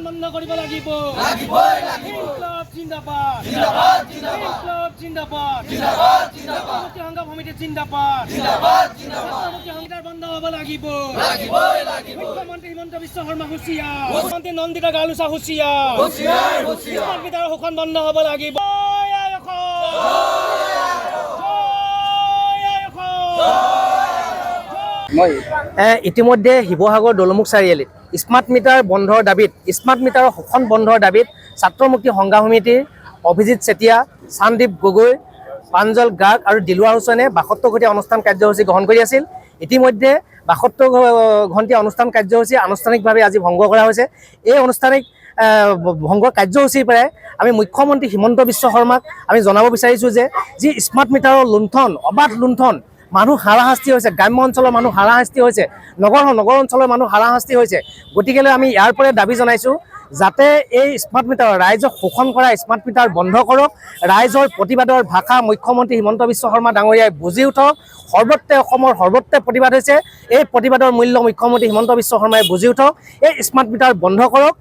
বন্ধ কৰিব লাগিব ইনকলাব জিন্দাবাদ জিন্দাবাদ মুক্তি সংগ্ৰাম সমিতি জিন্দাবাদ মুক্তি সংগ্ৰাম বন্ধ হ'ব লাগিব মুখ্যমন্ত্ৰী হিমন্ত বিশ্ব শৰ্মা হুঁচিয়াৰ মুখ্যমন্ত্ৰী নন্দিতা গালুচা হুঁচিয়াৰ স্মাৰ্ট মিটাৰৰ শোষণ বন্ধ হ'ব লাগিব ইতিমধ্যে শিৱসাগৰ দলমুখ চাৰিআলিত স্মাৰ্ট মিটাৰ বন্ধৰ দাবীত স্মাৰ্ট মিটাৰৰ শোষণ বন্ধৰ দাবীত ছাত্ৰ মুক্তি সংগ্ৰাম সমিতিৰ অভিজিত চেতিয়া, চান্দীপ গগৈ, প্ৰাঞ্জল গাৰ্গ আৰু দিলৱাৰ হুছেইনে ৭২ ঘণ্টীয়া অনুষ্ঠান কাৰ্যসূচী গ্ৰহণ কৰি আছিল। ইতিমধ্যে ৭২ ঘণ্টীয়া অনুষ্ঠান কাৰ্যসূচী আনুষ্ঠানিকভাৱে আজি ভংগ কৰা হৈছে। এই আনুষ্ঠানিক ভংগ কাৰ্যসূচীৰ পৰাই আমি মুখ্যমন্ত্ৰী হিমন্ত বিশ্ব শৰ্মাক আমি জনাব বিচাৰিছোঁ যে যি স্মাৰ্ট মিটাৰৰ লুণ্ঠন, অবাধ লুণ্ঠন, মানুহ হাৰাশাস্তি হৈছে, গ্ৰাম্য অঞ্চলৰ মানুহ হাৰাশাস্তি হৈছে, নগৰ অঞ্চলৰ মানুহ হাৰাশাস্তি হৈছে। গতিকে আমি ইয়াৰ পৰাই দাবী জনাইছোঁ যাতে এই স্মাৰ্ট মিটাৰৰ ৰাইজক শোষণ কৰা স্মাৰ্ট মিটাৰ বন্ধ কৰক। ৰাইজৰ প্ৰতিবাদৰ ভাষা মুখ্যমন্ত্ৰী হিমন্ত বিশ্ব শৰ্মা ডাঙৰীয়াই বুজি উঠক। সৰ্বত্ৰে অসমৰ সৰ্বত্ৰে প্ৰতিবাদ হৈছে। এই প্ৰতিবাদৰ মূল্য মুখ্যমন্ত্ৰী হিমন্ত বিশ্ব শৰ্মাই বুজি উঠক। এই স্মাৰ্ট মিটাৰ বন্ধ কৰক।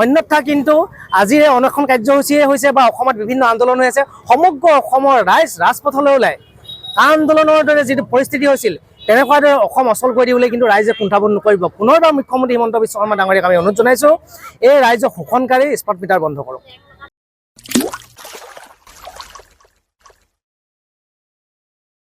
অন্যথা কিন্তু আজিৰ এই অনশন কাৰ্যসূচীয়ে হৈছে বা অসমত বিভিন্ন আন্দোলন হৈ আছে, সমগ্ৰ অসমৰ ৰাইজ ৰাজপথলৈ ওলাই আন্দোলনৰ দৰে যিটো পৰিস্থিতি হৈছিল তেনেকুৱা দৰে অসম অচল কৰি দিবলৈ কিন্তু ৰাইজে কুণ্ঠাবোধ নকৰিব। পুনৰবাৰ মুখ্যমন্ত্ৰী হিমন্ত বিশ্ব শৰ্মা ডাঙৰীয়াক আমি অনুৰোধ জনাইছোঁ এই ৰাইজক শোষণকাৰী স্মাৰ্ট মিটাৰ বন্ধ কৰক।